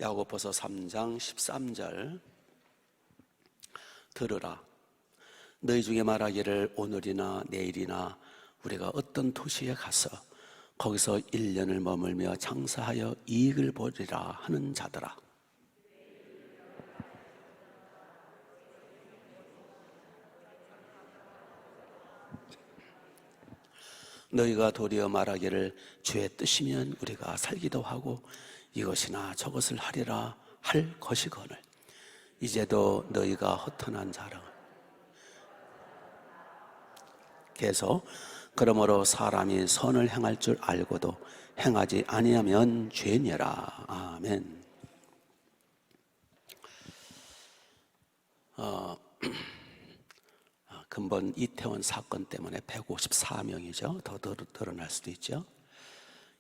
야고보서 3장 13절 들으라. 너희 중에 말하기를 오늘이나 내일이나 우리가 어떤 도시에 가서 거기서 1년을 머물며 장사하여 이익을 보리라 하는 자들아. 너희가 도리어 말하기를 주의 뜻이면 우리가 살기도 하고 이것이나 저것을 하리라 할 것이거늘 이제도 너희가 허탄한 자라. 계속 그러므로 사람이 선을 행할 줄 알고도 행하지 아니하면 죄니라. 아멘. 근본 이태원 사건 때문에 154명이죠. 더 늘어날 수도 있죠.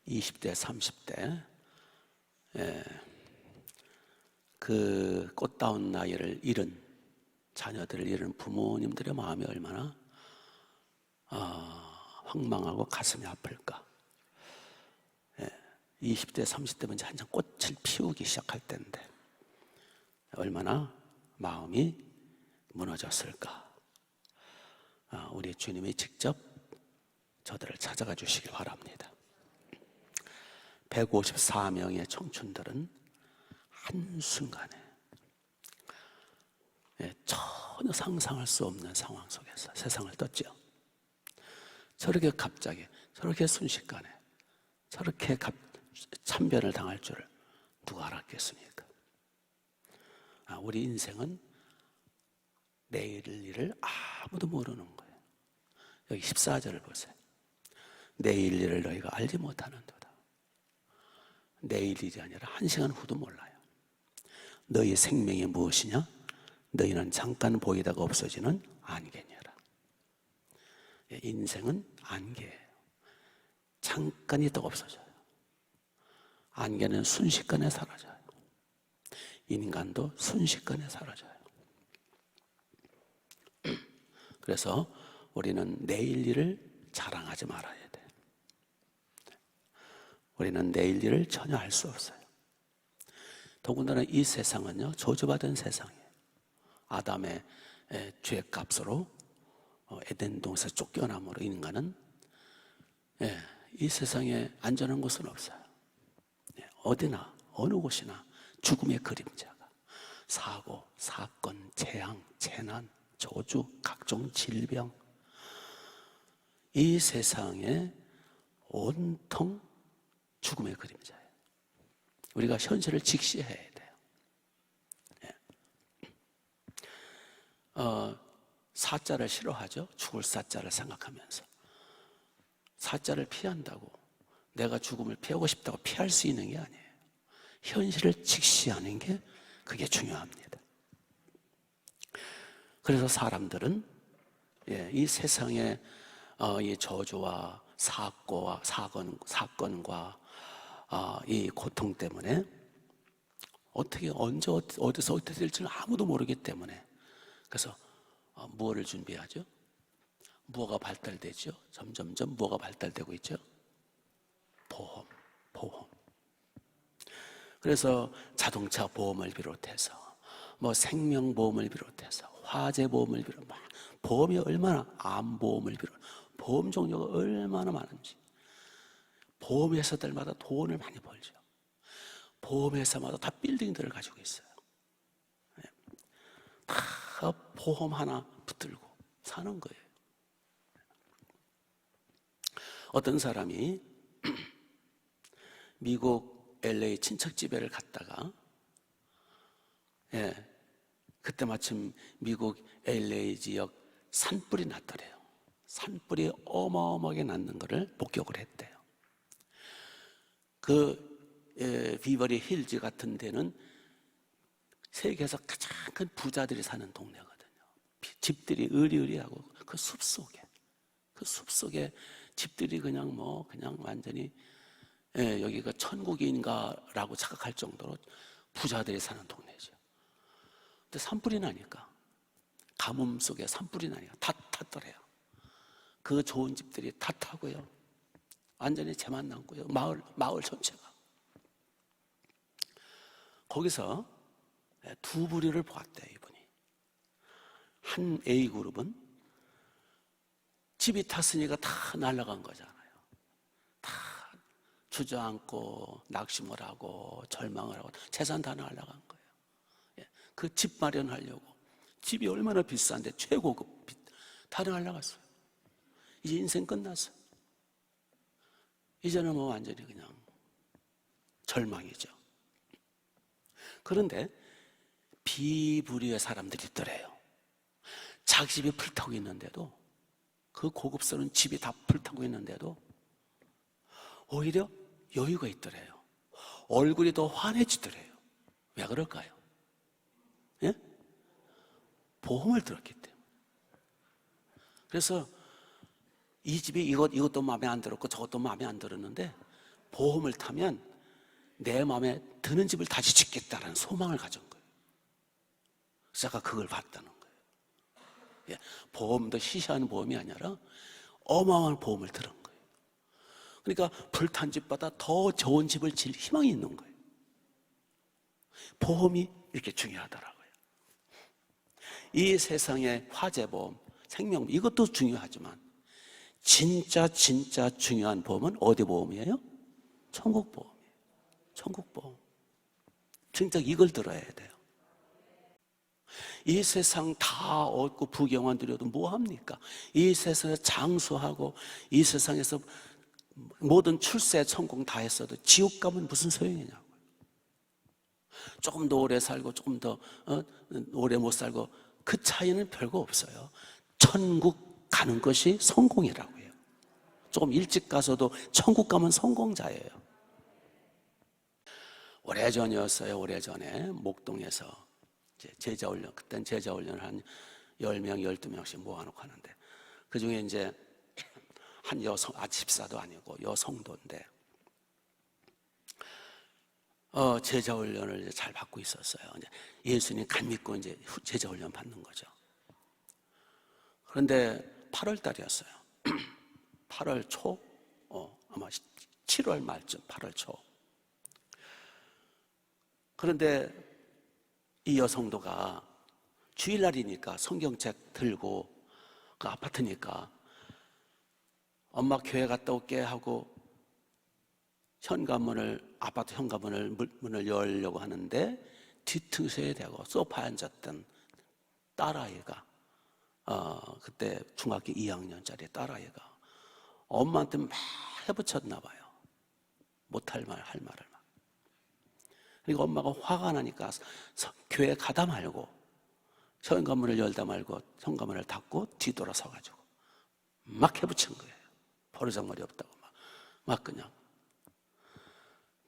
20대, 30대. 그 꽃다운 나이를 잃은 자녀들을 잃은 부모님들의 마음이 얼마나 황망하고 가슴이 아플까. 20대, 30대면 이제 한참 꽃을 피우기 시작할 때인데 얼마나 마음이 무너졌을까. 우리 주님이 직접 저들을 찾아가 주시길 바랍니다. 154명의 청춘들은 한순간에 전혀 상상할 수 없는 상황 속에서 세상을 떴죠. 저렇게 갑자기, 저렇게 순식간에 저렇게 참변을 당할 줄을 누가 알았겠습니까? 우리 인생은 내일 일을 아무도 모르는 거예요. 여기 14절을 보세요. 내일 일을 너희가 알지 못하는도다. 내일 일이 아니라 1시간 후도 몰라요. 너희 생명이 무엇이냐? 너희는 잠깐 보이다가 없어지는 안개니라. 인생은 안개예요. 잠깐 있다가 없어져요. 안개는 순식간에 사라져요. 인간도 순식간에 사라져요. 그래서 우리는 내일 일을 자랑하지 말아야 돼요. 우리는 내일 일을 전혀 알 수 없어요. 더군다나 이 세상은요, 저주받은 세상이에요. 아담의 죄값으로 에덴 동산에서 쫓겨남으로 인간은 이 세상에 안전한 곳은 없어요. 어디나 어느 곳이나 죽음의 그림자가, 사고, 사건, 재앙, 재난, 저주, 각종 질병, 이 세상에 온통 죽음의 그림자예요. 우리가 현실을 직시해야 돼요. 사자를 싫어하죠. 죽을 사자를 생각하면서. 사자를 피한다고 내가 죽음을 피하고 싶다고 피할 수 있는 게 아니에요. 현실을 직시하는 게 그게 중요합니다. 그래서 사람들은 이 세상의 이 저주와 사건과 이 고통 때문에 어떻게 언제 어디서 어떻게 될지는 아무도 모르기 때문에 그래서 무엇을 준비하죠? 무엇가 발달되죠? 점점점 무엇가 발달되고 있죠? 보험. 그래서 자동차 보험을 비롯해서 생명보험을 비롯해서 화재보험을 비롯해서 보험이 얼마나, 암보험을 비롯 보험 종류가 얼마나 많은지. 보험회사들마다 돈을 많이 벌죠. 보험회사마다 다 빌딩들을 가지고 있어요. 다 보험 하나 붙들고 사는 거예요. 어떤 사람이 미국 LA 친척집에를 갔다가 그때 마침 미국 LA 지역 산불이 났더래요. 산불이 어마어마하게 났는 것을 목격을 했대요. 비버리 힐즈 같은 데는 세계에서 가장 큰 부자들이 사는 동네거든요. 집들이 으리으리하고 그 숲속에 집들이 그냥 완전히 여기가 천국인가라고 착각할 정도로 부자들이 사는 동네죠. 근데 산불이 나니까, 가뭄 속에 산불이 나니까 다 탔더래요. 그 좋은 집들이 다 타고요. 완전히 재만 남고요. 마을 전체가. 거기서 두 부류를 보았대요, 이분이. 한 A그룹은 집이 탔으니까 다 날아간 거잖아요. 다 주저앉고 낙심을 하고 절망을 하고 재산 다 날아간 거예요. 그 집 마련하려고 집이 얼마나 비싼데 최고급 빚 다 날아갔어요. 이제 인생 끝났어요. 이제는 뭐 완전히 그냥 절망이죠. 그런데 B부류의 사람들이 있더래요. 자기 집이 불타고 있는데도, 그 고급스러운 집이 다 불타고 있는데도 오히려 여유가 있더래요. 얼굴이 더 환해지더래요. 왜 그럴까요? 예? 보험을 들었기 때문에. 그래서 이 집이 이것도 마음에 안 들었고 저것도 마음에 안 들었는데 보험을 타면 내 마음에 드는 집을 다시 짓겠다는 소망을 가진 거예요. 그래서 제가 그걸 봤다는 거예요. 보험도 시시한 보험이 아니라 어마어마한 보험을 들은 거예요. 그러니까 불탄 집보다 더 좋은 집을 질 희망이 있는 거예요. 보험이 이렇게 중요하더라고요. 이 세상의 화재보험, 생명보험, 이것도 중요하지만 진짜 중요한 보험은 어디 보험이에요? 천국보험이에요. 천국보험. 진짜 이걸 들어야 돼요. 이 세상 다 얻고 부경만 누려도 뭐합니까? 이 세상에서 장수하고 이 세상에서 모든 출세 성공 다 했어도 지옥 가면 무슨 소용이냐고요. 조금 더 오래 살고 조금 더 오래 못 살고 그 차이는 별거 없어요. 천국 가는 것이 성공이라고요. 조금 일찍 가서도 천국 가면 성공자예요. 오래전이었어요. 오래전에 목동에서 제자훈련, 그땐 제자훈련을 한 10명, 12명씩 모아놓고 하는데 그 중에 이제 한 여성, 집사도 아니고 여성도인데 제자훈련을 잘 받고 있었어요. 이제 예수님 간 믿고 이제 제자훈련 받는 거죠. 그런데 8월 달이었어요. 8월 초, 아마 7월 말쯤, 8월 초. 그런데 이 여성도가 주일날이니까 성경책 들고 그 아파트니까 엄마 교회 갔다 올게 하고 아파트 현관문을 문을 열려고 하는데 뒤통수에 대고 소파에 앉았던 딸아이가 그때 중학교 2학년짜리 딸아이가 엄마한테 막 해붙였나 봐요. 못할 말, 할 말을 막. 그러니까 엄마가 화가 나니까 교회 가다 말고 현관문을 열다 말고 현관문을 닫고 뒤돌아서가지고 막 해붙인 거예요. 버르장머리 없다고 막 그냥.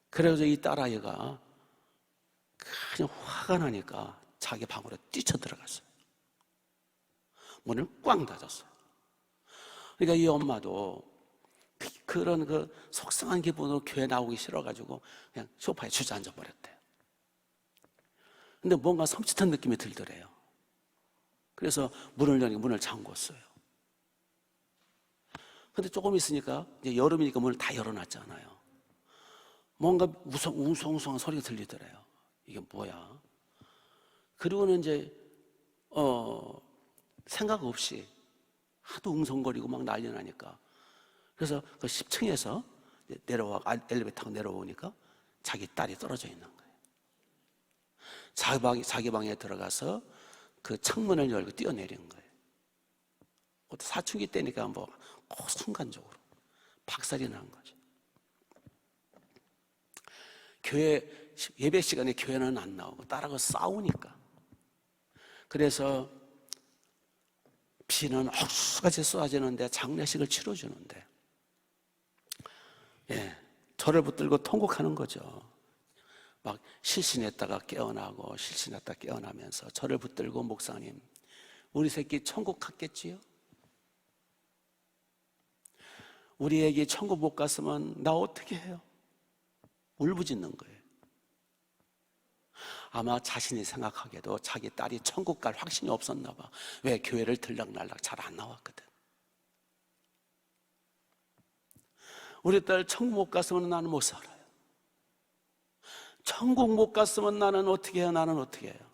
그래서 이 딸아이가 그냥 화가 나니까 자기 방으로 뛰쳐들어갔어요. 문을 꽝 닫았어요. 그러니까 이 엄마도 그런 속상한 기분으로 교회 나오기 싫어가지고 그냥 소파에 주저앉아 버렸대요. 근데 뭔가 섬찟한 느낌이 들더래요. 그래서 문을 여니까 문을 잠궜어요. 근데 조금 있으니까 이제 여름이니까 문을 다 열어놨잖아요. 뭔가 웅성웅성한 소리가 들리더래요. 이게 뭐야? 그리고는 이제 생각 없이 하도 웅성거리고 막 난리 나니까 그래서 그 10층에서 엘리베이터 타고 내려오니까 자기 딸이 떨어져 있는 거예요. 자기 방에 들어가서 그 창문을 열고 뛰어내린 거예요. 그것도 사춘기 때니까 순간적으로 박살이 난 거죠. 예배 시간에 교회는 안 나오고 딸하고 싸우니까. 그래서 비는 헛수같이 쏟아지는데 장례식을 치러주는데 저를 붙들고 통곡하는 거죠. 막 실신했다가 깨어나고 실신했다가 깨어나면서 저를 붙들고 목사님 우리 새끼 천국 갔겠지요? 우리 애기 천국 못 갔으면 나 어떻게 해요? 울부짖는 거예요. 아마 자신이 생각하기에도 자기 딸이 천국 갈 확신이 없었나 봐. 왜? 교회를 들락날락 잘 안 나왔거든. 우리 딸 천국 못 갔으면 나는 못 살아요. 천국 못 갔으면 나는 어떻게 해요? 나는 어떻게 해요?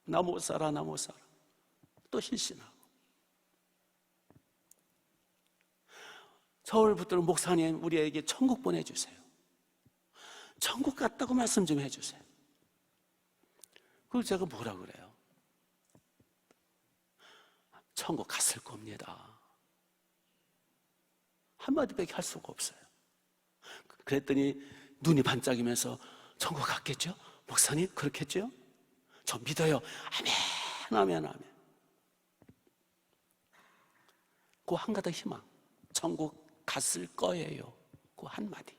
나 못 살아, 나 못 살아. 또 실신하고. 서울 붙드는 목사님, 우리에게 천국 보내주세요. 천국 갔다고 말씀 좀 해주세요. 그걸 제가 뭐라 그래요? 천국 갔을 겁니다. 한마디밖에 할 수가 없어요. 그랬더니 눈이 반짝이면서 천국 갔겠죠? 목사님 그렇겠죠? 저 믿어요. 아멘, 아멘, 아멘. 그 한 가닥 희망, 천국 갔을 거예요. 그 한마디,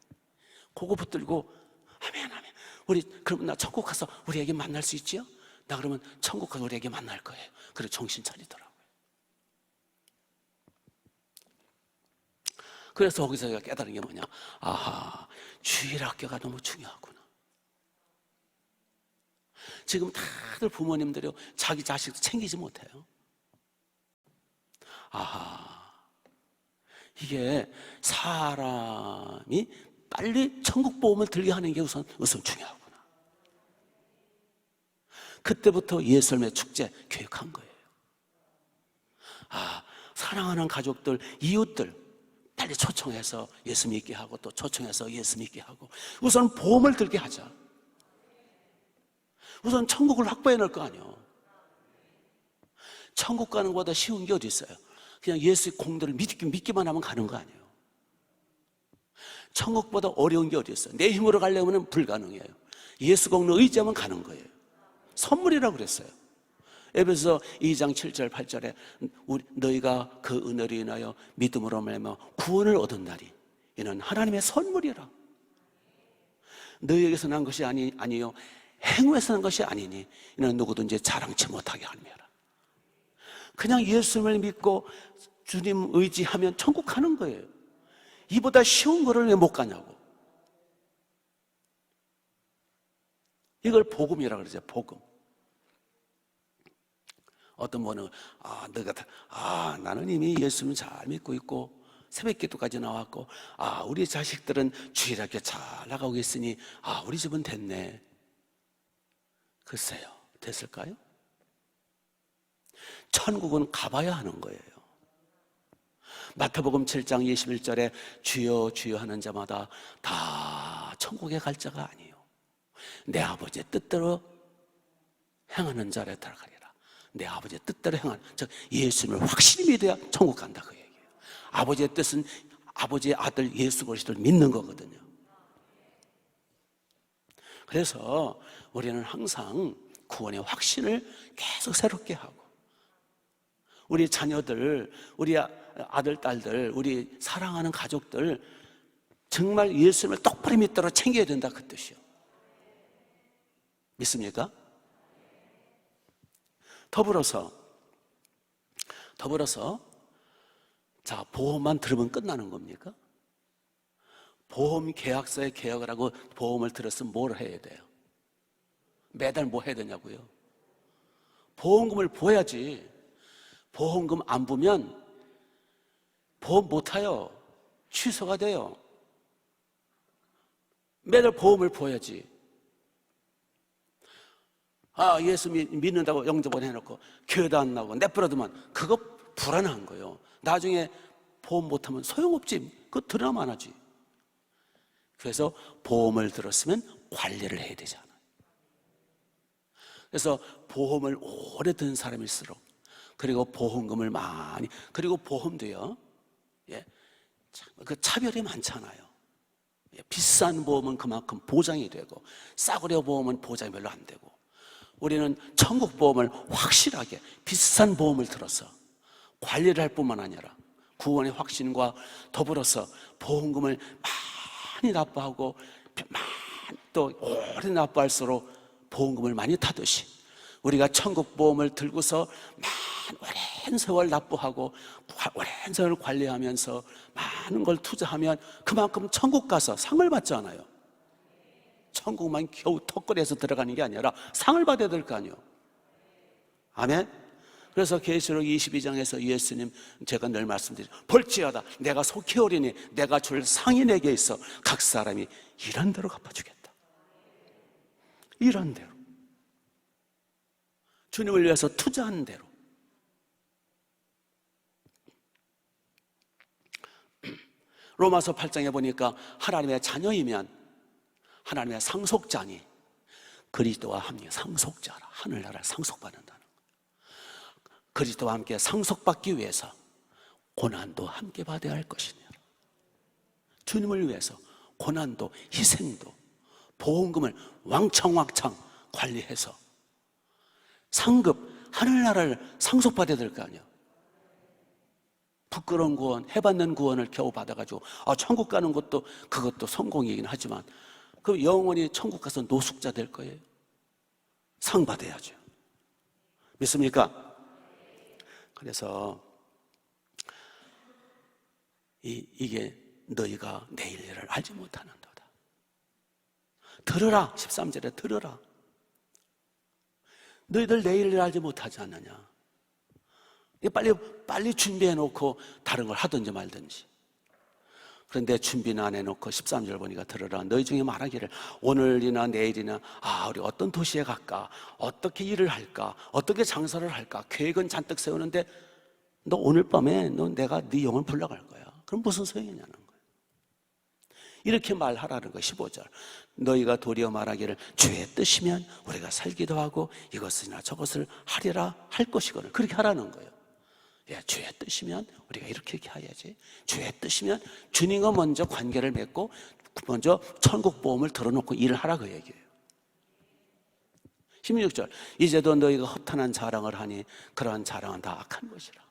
그거 붙들고 아멘, 아멘. 우리 그러면 나 천국 가서 우리 애기 만날 수 있지요? 나 그러면 천국 가서 우리 애기 만날 거예요. 그래 정신 차리더라고요. 그래서 거기서 제가 깨달은 게 뭐냐? 아하, 주일학교가 너무 중요하구나. 지금 다들 부모님들이 자기 자식 챙기지 못해요. 아하, 이게 사람이 빨리 천국 보험을 들게 하는 게 우선 중요하구나. 그때부터 예수님의 축제 교육한 거예요. 아, 사랑하는 가족들, 이웃들 빨리 초청해서 예수 믿게 하고 또 초청해서 예수 믿게 하고 우선 보험을 들게 하자. 우선 천국을 확보해 놓을 거 아니에요. 천국 가는 것보다 쉬운 게 어디 있어요? 그냥 예수의 공들을 믿기만 하면 가는 거 아니에요. 천국보다 어려운 게 어디 있어요? 내 힘으로 가려면 불가능해요. 예수 공로 의지하면 가는 거예요. 선물이라고 그랬어요. 에베소서 2장 7절 8절에 너희가 그 은혜로 인하여 믿음으로 말미암아 구원을 얻은 날이 이는 하나님의 선물이라. 너희에게서 난 것이 아니요 행위에서 난 것이 아니니 이는 누구든지 자랑치 못하게 함이라. 그냥 예수님을 믿고 주님 의지하면 천국 가는 거예요. 이보다 쉬운 거를 왜 못 가냐고. 이걸 복음이라고 그러죠. 복음. 어떤 분은 나는 이미 예수님 잘 믿고 있고 새벽기도까지 나왔고 우리 자식들은 주일학교 잘 나가고 있으니 우리 집은 됐네. 글쎄요, 됐을까요? 천국은 가봐야 하는 거예요. 마태복음 7장 21절에 주여 주여 하는 자마다 다 천국에 갈 자가 아니요 내 아버지의 뜻대로 행하는 자를 들어가리라. 내 아버지의 뜻대로 행하는, 즉 예수님을 확실히 믿어야 천국 간다 그 얘기예요. 아버지의 뜻은 아버지의 아들 예수 그리스도를 믿는 거거든요. 그래서 우리는 항상 구원의 확신을 계속 새롭게 하고 우리 자녀들, 우리 아들, 딸들, 우리 사랑하는 가족들 정말 예수님을 똑바로 믿도록 챙겨야 된다 그 뜻이요. 믿습니까? 더불어서 자, 보험만 들으면 끝나는 겁니까? 보험 계약서에 계약을 하고 보험을 들었으면 뭘 해야 돼요? 매달 뭐 해야 되냐고요? 보험금을 부어야지. 보험금 안 부면 보험 못 타요. 취소가 돼요. 매달 보험을 부어야지. 예수 믿는다고 영접을 해놓고 교회도 안 나오고 내버려두면 그거 불안한 거예요. 나중에 보험 못하면 소용없지. 그거 드라마 안 하지. 그래서 보험을 들었으면 관리를 해야 되잖아요. 그래서 보험을 오래 든 사람일수록 그리고 보험금을 많이, 그리고 보험도요, 그 차별이 많잖아요. 비싼 보험은 그만큼 보장이 되고 싸구려 보험은 보장이 별로 안 되고 우리는 천국 보험을 확실하게 비싼 보험을 들어서 관리를 할 뿐만 아니라 구원의 확신과 더불어서 보험금을 많이 납부하고 또 오래 납부할수록 보험금을 많이 타듯이 우리가 천국 보험을 들고서 오랜 세월 납부하고 오랜 세월 관리하면서 많은 걸 투자하면 그만큼 천국 가서 상을 받잖아요. 천국만 겨우 턱걸이에서 들어가는 게 아니라 상을 받아야 될 거 아니에요. 아멘. 그래서 계시록 22장에서 예수님, 제가 늘 말씀드리죠. 볼지어다 내가 속히 오리니 내가 줄 상이 내게 있어 각 사람이 일한 대로 갚아주겠다. 이런 대로, 주님을 위해서 투자한 대로. 로마서 8장에 보니까 하나님의 자녀이면 하나님의 상속자니 그리스도와 함께 상속자라, 하늘나라를 상속받는다는 거예요. 그리스도와 함께 상속받기 위해서 고난도 함께 받아야 할 것이냐. 주님을 위해서 고난도 희생도 보험금을 왕창 관리해서 상급 하늘나라를 상속받아야 될 거 아니야. 부끄러운 구원, 해받는 구원을 겨우 받아가지고 천국 가는 것도 그것도 성공이긴 하지만 그럼 영원히 천국 가서 노숙자 될 거예요. 상 받아야죠. 믿습니까? 그래서 이게 너희가 내일 일을 알지 못하는도다. 들으라. 13절에 들으라. 너희들 내일 일을 알지 못하지 않느냐. 빨리 준비해 놓고 다른 걸 하든지 말든지. 그런데 준비는 안 해놓고 13절 보니까 들으라. 너희 중에 말하기를 오늘이나 내일이나 우리 어떤 도시에 갈까, 어떻게 일을 할까, 어떻게 장사를 할까 계획은 잔뜩 세우는데 너 오늘 밤에 내가 네 영을 불러갈 거야. 그럼 무슨 소용이냐는 거예요. 이렇게 말하라는 거예요. 15절 너희가 도리어 말하기를 주의 뜻이면 우리가 살기도 하고 이것이나 저것을 하리라 할 것이거늘. 그렇게 하라는 거예요. 주의 뜻이면 우리가 이렇게 해야지. 주의 뜻이면 주님과 먼저 관계를 맺고 먼저 천국 보험을 들어놓고 일을 하라 그 얘기예요. 16절 이제도 너희가 허탄한 자랑을 하니 그러한 자랑은 다 악한 것이라.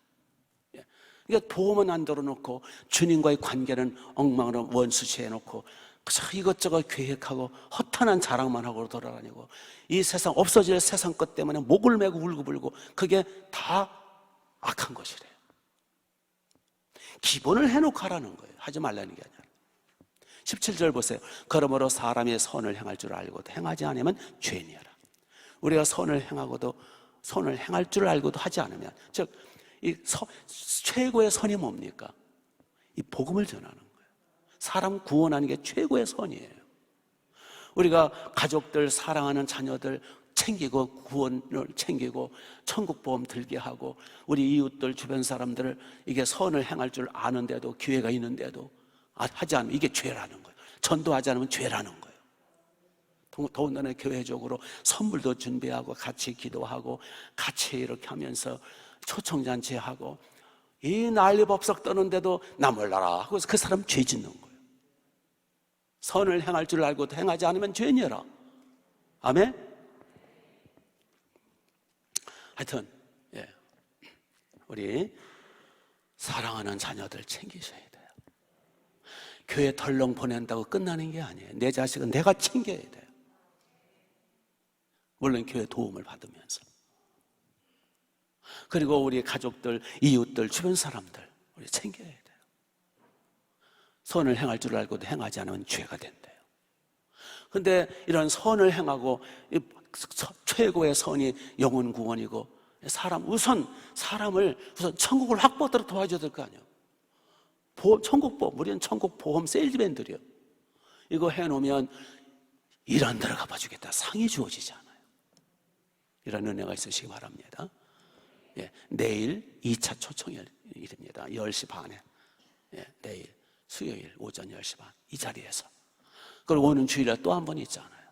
그러니까 보험은 안 들어놓고 주님과의 관계는 엉망으로 원수시 해놓고 이것저것 계획하고 허탄한 자랑만 하고 돌아다니고 이 세상 없어질 세상 것 때문에 목을 메고 울고불고 그게 다 악한 것이래요. 기본을 해놓고 하라는 거예요. 하지 말라는 게 아니라. 17절 보세요. 그러므로 사람이 선을 행할 줄 알고도 행하지 않으면 죄니라. 우리가 선을 행하고도 선을 행할 줄 알고도 하지 않으면, 즉 이 최고의 선이 뭡니까? 이 복음을 전하는 거예요. 사람 구원하는 게 최고의 선이에요. 우리가 가족들, 사랑하는 자녀들 챙기고 구원을 챙기고 천국보험 들게 하고 우리 이웃들 주변 사람들을 이게 선을 행할 줄 아는데도 기회가 있는데도 하지 않으면 이게 죄라는 거예요. 전도하지 않으면 죄라는 거예요. 더군다나 교회적으로 선물도 준비하고 같이 기도하고 같이 이렇게 하면서 초청잔치하고 이 난리법석 떠는데도 나 몰라라 하고 그 사람 죄 짓는 거예요. 선을 행할 줄 알고도 행하지 않으면 죄니라. 아멘? 하여튼 우리 사랑하는 자녀들 챙기셔야 돼요. 교회 덜렁 보낸다고 끝나는 게 아니에요. 내 자식은 내가 챙겨야 돼요. 물론 교회 도움을 받으면서. 그리고 우리 가족들, 이웃들, 주변 사람들 우리 챙겨야 돼요. 선을 행할 줄 알고도 행하지 않으면 죄가 된대요. 그런데 이런 선을 행하고 최고의 선이 영혼 구원이고 사람을 우선 천국을 확보하도록 도와줘야 될 거 아니에요. 천국보험, 우리는 천국보험 세일즈맨들이요. 이거 해놓으면 이런 데로 가봐주겠다 상이 주어지지 않아요. 이런 은혜가 있으시기 바랍니다. 내일 2차 초청일입니다. 10시 반에 내일 수요일 오전 10시 반 이 자리에서. 그리고 오는 주일에 또 한 번 있잖아요.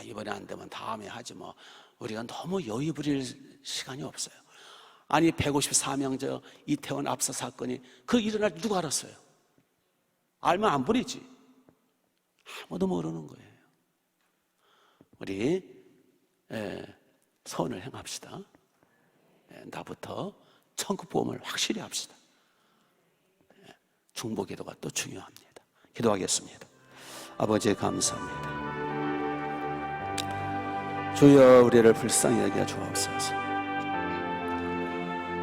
이번에 안 되면 다음에 하지 뭐. 우리가 너무 여유 부릴 시간이 없어요. 아니 154명 저 이태원 압사 사건이 그 일어날 줄 누가 알았어요? 알면 안 버리지. 아무도 모르는 거예요. 우리 선을 행합시다. 나부터 천국보험을 확실히 합시다. 중보기도가 또 중요합니다. 기도하겠습니다. 아버지 감사합니다. 주여 우리를 불쌍히 여겨 주옵소서.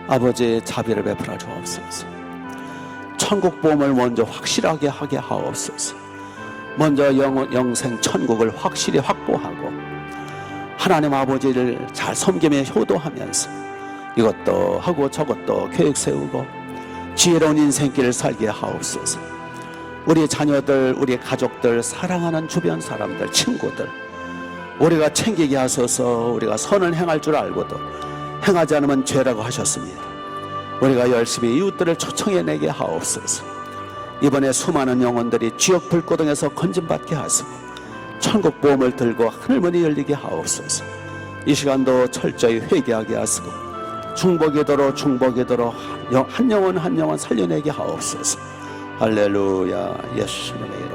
아버지 자비를 베풀어 주옵소서. 천국보험을 먼저 확실하게 하게 하옵소서. 먼저 영생 천국을 확실히 확보하고 하나님 아버지를 잘 섬기며 효도하면서 이것도 하고 저것도 계획 세우고 지혜로운 인생길을 살게 하옵소서. 우리 자녀들, 우리 가족들, 사랑하는 주변 사람들, 친구들 우리가 챙기게 하소서. 우리가 선을 행할 줄 알고도 행하지 않으면 죄라고 하셨습니다. 우리가 열심히 이웃들을 초청해내게 하옵소서. 이번에 수많은 영혼들이 지옥 불고등에서 건짐받게 하시고 천국 보험을 들고 하늘문이 열리게 하옵소서. 이 시간도 철저히 회개하게 하시고 중복이 도록 한 영혼 한 영혼 살려내게 하옵소서. 할렐루야. 예수님의